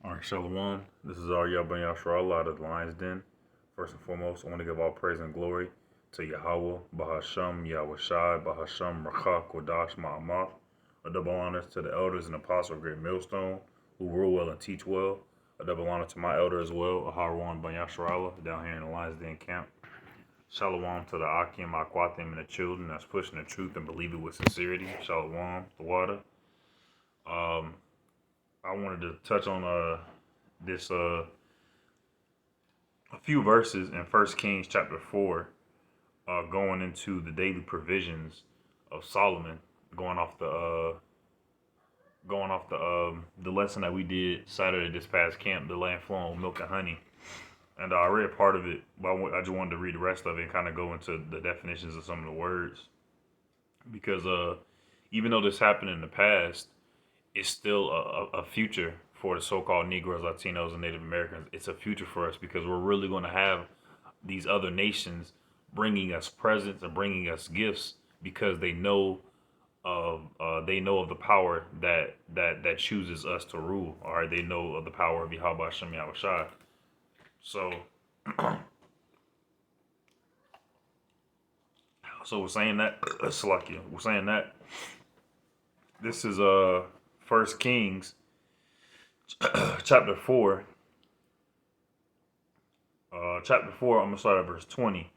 All right, Shalom. This is our Ben Yashar out of the Lion's Den. First and foremost, I want to give all praise and glory to Yahweh, Bahasham, Yahweh Shai, Bahasham, Rakha, Kodash, Ma'amath. A double honor to the elders and apostles of Great Millstone who rule well and teach well. A double honor to my elder as well, Aharwan Ben Yashar down here in the Lion's Den camp. Shalom to the Akim, Akwathim, and the children that's pushing the truth and believe it with sincerity. Shalom, the water. Um, I wanted to touch on this a few verses in First Kings chapter 4, going into the daily provisions of Solomon, going off the lesson that we did Saturday this past camp, the land flowing with milk and honey. And I read part of it, but I just wanted to read the rest of it and kind of go into the definitions of some of the words because even though this happened in the past, it's still a future for the so-called Negroes, Latinos, and Native Americans. It's a future for us because we're really going to have these other nations bringing us presents and bringing us gifts because they know of the power that chooses us to rule. All right, they know of the power of Yahweh Shem Yahweh Shai. So, we're saying that Salakia. We're saying that this is First Kings chapter 4. Chapter 4, I'm going to start at verse 20.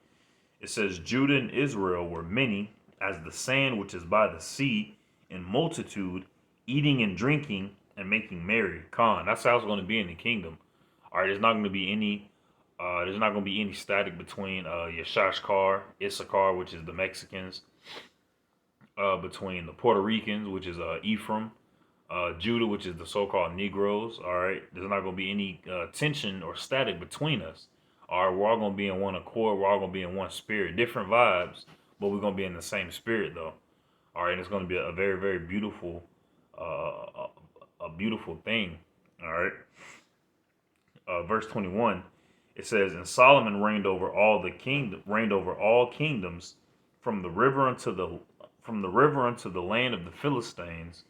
It says, Judah and Israel were many as the sand which is by the sea in multitude, eating and drinking and making merry. Khan, that's how it's going to be in the kingdom. All right, there's not going to be any static between Yashashkar, Issachar, which is the Mexicans, between the Puerto Ricans, which is Ephraim, Judah, which is the so-called Negroes. All right, there's not going to be any tension or static between us. All right, we're all going to be in one accord. We're all going to be in one spirit. Different vibes, but we're going to be in the same spirit, though. All right, and it's going to be a very, very beautiful, a beautiful thing. All right. Verse 21, it says, "And Solomon reigned over all kingdoms, from the river unto the land of the Philistines,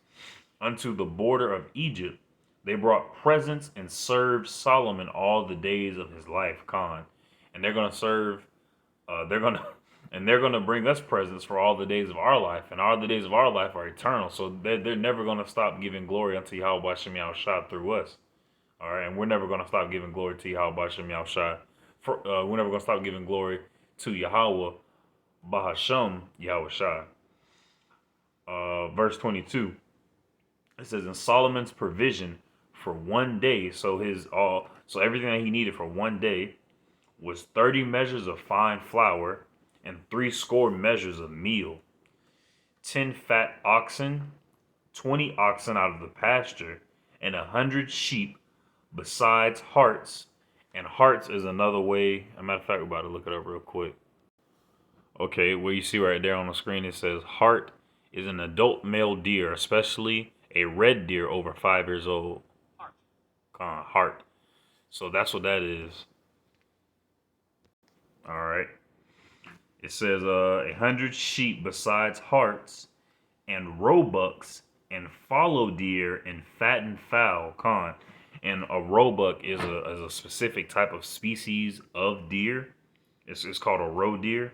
unto the border of Egypt. They brought presents and served Solomon all the days of his life." Khan, and they're gonna serve. They're gonna and they're gonna bring us presents for all the days of our life, and all the days of our life are eternal. So they're never gonna stop giving glory unto Yahweh Shem Shai through us. All right, and we're never gonna stop giving glory to Yahweh Shem Shai. We're never gonna stop giving glory to Yahweh Bahasham Yahweh Shai. Verse 22. It says, "In Solomon's provision for one day, so everything that he needed for one day was 30 measures of fine flour and 60 measures of meal, 10 fat oxen, 20 oxen out of the pasture, and 100 sheep, besides hearts." And hearts is another way. As a matter of fact, we're about to look it up real quick. Okay, where you see right there on the screen, it says heart is an adult male deer, especially a red deer over 5 years old. Heart. So that's what that is. All right. It says 100 sheep besides hearts, and roebucks, and fallow deer, and fattened fowl. And a roebuck is a specific type of species of deer. It's called a roe deer.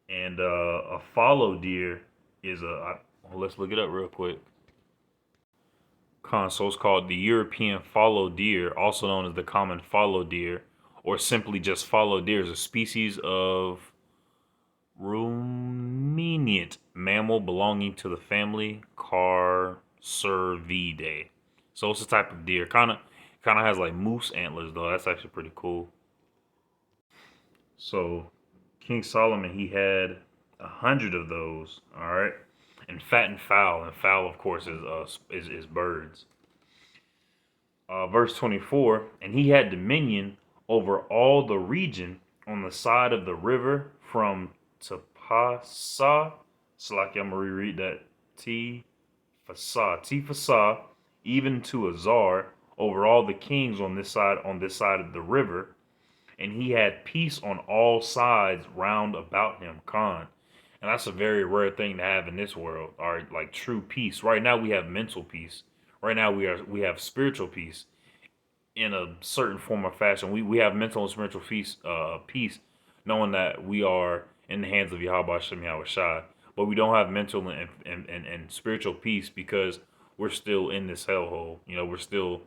And a fallow deer is let's look it up real quick. So it's called the European fallow deer, also known as the common fallow deer, or simply just fallow deer, is a species of ruminant mammal belonging to the family Carcervidae. So it's a type of deer. Kind of has like moose antlers though. That's actually pretty cool. So King Solomon, he had 100 of those. All right, and fattened fowl, and fowl of course is birds. Verse 24, "And he had dominion over all the region on the side of the river from Tapasa." Slaki, I'm gonna reread that. Tifasa, even to Azar, over all the kings on this side of the river, and he had peace on all sides round about him. Khan. And that's a very rare thing to have in this world. All right, like true peace. Right now we have mental peace. Right now we have spiritual peace. in a certain form or fashion. We have mental and spiritual peace, knowing that we are in the hands of Yahweh Shem Yahweh Shai. But we don't have mental and spiritual peace because we're still in this hellhole. We're still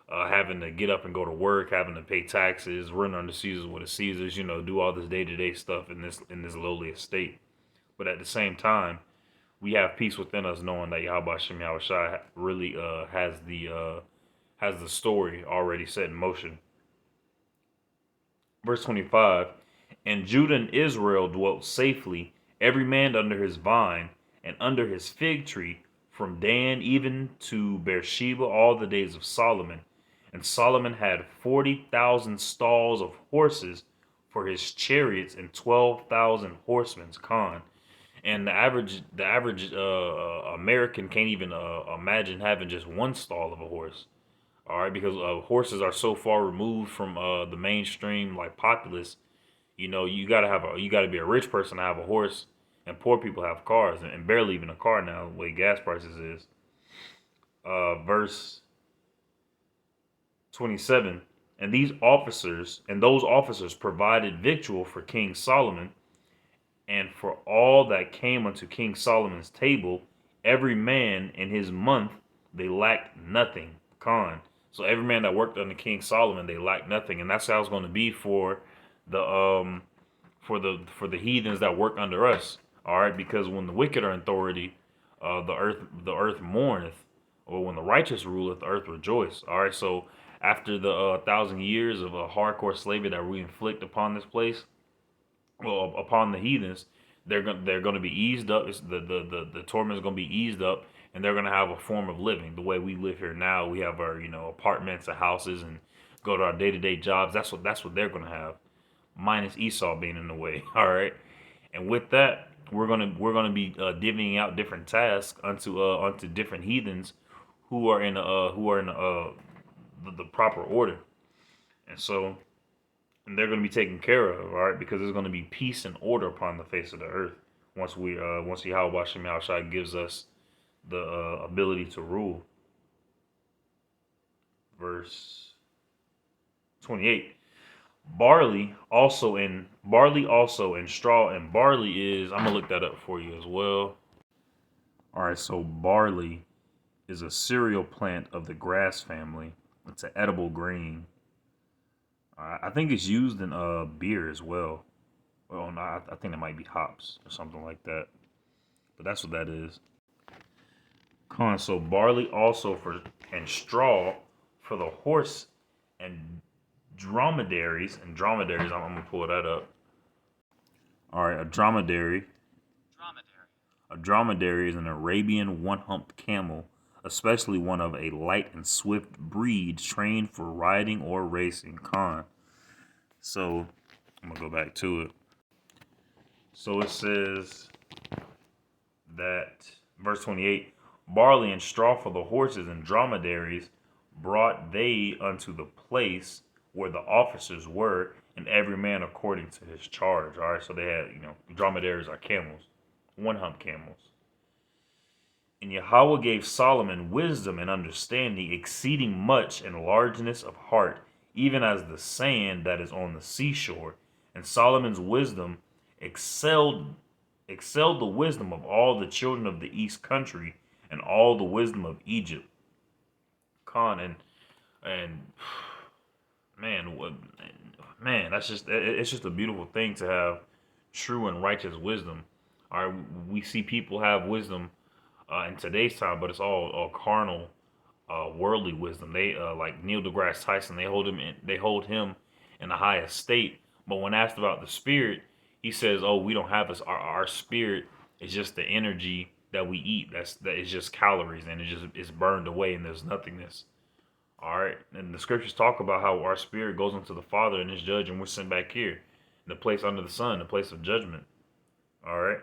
having to get up and go to work, having to pay taxes, run under Caesars with the Caesars, do all this day to day stuff in this lowly estate. But at the same time, we have peace within us, knowing that Yahweh Shem Yahweh Shai really has the story already set in motion. Verse 25, and Judah and Israel dwelt safely, every man under his vine and under his fig tree, from Dan even to Beersheba, all the days of Solomon. And Solomon had 40,000 stalls of horses for his chariots and 12,000 horsemen's con. And the average American can't even imagine having just one stall of a horse. All right, because horses are so far removed from the mainstream like populace. You gotta be a rich person to have a horse, and poor people have cars, and barely even a car now, the way gas prices is. Verse 27, and those officers provided victual for King Solomon, and for all that came unto King Solomon's table, every man in his month they lacked nothing. Con. So every man that worked under King Solomon, they lacked nothing, and that's how it's going to be for the for the heathens that work under us. All right, because when the wicked are in authority, the earth mourneth, or when the righteous ruleth, the earth rejoice. All right, so after the 1,000 years of a hardcore slavery that we inflict upon this place, well, upon the heathens, they're going to be eased up. The torment is going to be eased up, and they're going to have a form of living the way we live here now. We have our apartments and houses and go to our day to day jobs. That's what they're going to have, minus Esau being in the way. All right, and with that, we're gonna be divvying out different tasks unto different heathens who are in the proper order, and so. And they're going to be taken care of, all right, because there's going to be peace and order upon the face of the earth once Yahweh Shem Yahushua gives us the ability to rule. Verse 28. Barley also in straw, and barley is, I'm gonna look that up for you as well. All right, so barley is a cereal plant of the grass family. It's an edible green. I think it's used in beer as well. Well, no, I think it might be hops or something like that. But that's what that is. So barley also and straw for the horse and dromedaries. And dromedaries, I'm gonna pull that up. All right, a dromedary. A dromedary is an Arabian one-humped camel, especially one of a light and swift breed trained for riding or racing. So I'm gonna go back to it. So it says that verse 28, barley and straw for the horses and dromedaries brought they unto the place where the officers were, and every man according to his charge. All right, so they had, dromedaries are camels, one hump camels. And Yahweh gave Solomon wisdom and understanding, exceeding much in largeness of heart, even as the sand that is on the seashore. And Solomon's wisdom excelled the wisdom of all the children of the east country and all the wisdom of Egypt. And man, it's just a beautiful thing to have true and righteous wisdom. All right, we see people have wisdom in today's time, but it's all carnal, worldly wisdom. They like Neil deGrasse Tyson. They hold him in the highest state. But when asked about the spirit, he says, "Oh, we don't have this. Our spirit is just the energy that we eat. That is just calories, and it's burned away, and there's nothingness." All right, and the scriptures talk about how our spirit goes into the Father and is judged, and we're sent back here, in the place under the sun, the place of judgment. All right,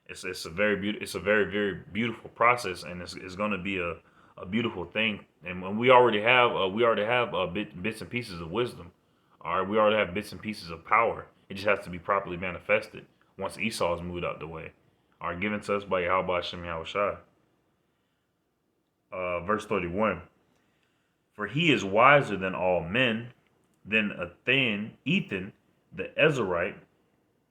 it's a very very beautiful process, and it's going to be a beautiful thing. And when we already have bits and pieces of wisdom. All right, we already have bits and pieces of power. It just has to be properly manifested once Esau is moved out the way. All right, given to us by Yahweh Shem Yahushua. Verse 31. For he is wiser than all men, than Ethan the Ezrahite,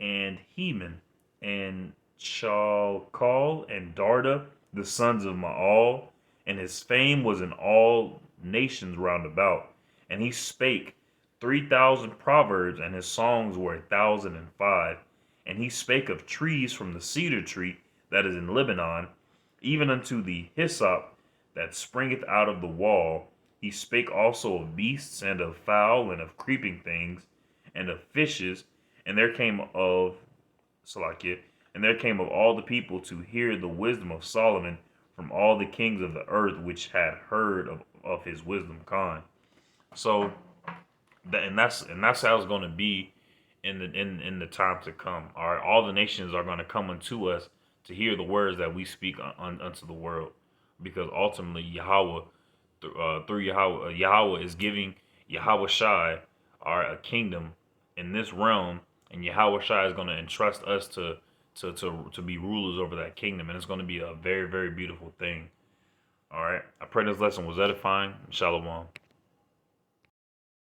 and Heman, and Chalcol, and Darda, the sons of Maal, and his fame was in all nations round about. And he spake 3,000 proverbs, and his songs were 1,005. And he spake of trees from the cedar tree that is in Lebanon, even unto the hyssop that springeth out of the wall. He spake also of beasts, and of fowl, and of creeping things, and of fishes. And there came of Salakia, and there came of all the people to hear the wisdom of Solomon from all the kings of the earth which had heard of his wisdom. Con. So that's how it's going to be in the time to come. All right, all the nations are going to come unto us to hear the words that we speak unto the world, because ultimately Yahweh, through Yahweh, Yahweh is giving Yahweh Shai our a kingdom in this realm, and Yahweh Shai is going to entrust us to be rulers over that kingdom, and it's going to be a very, very beautiful thing. All right, I pray this lesson was edifying. Shalom.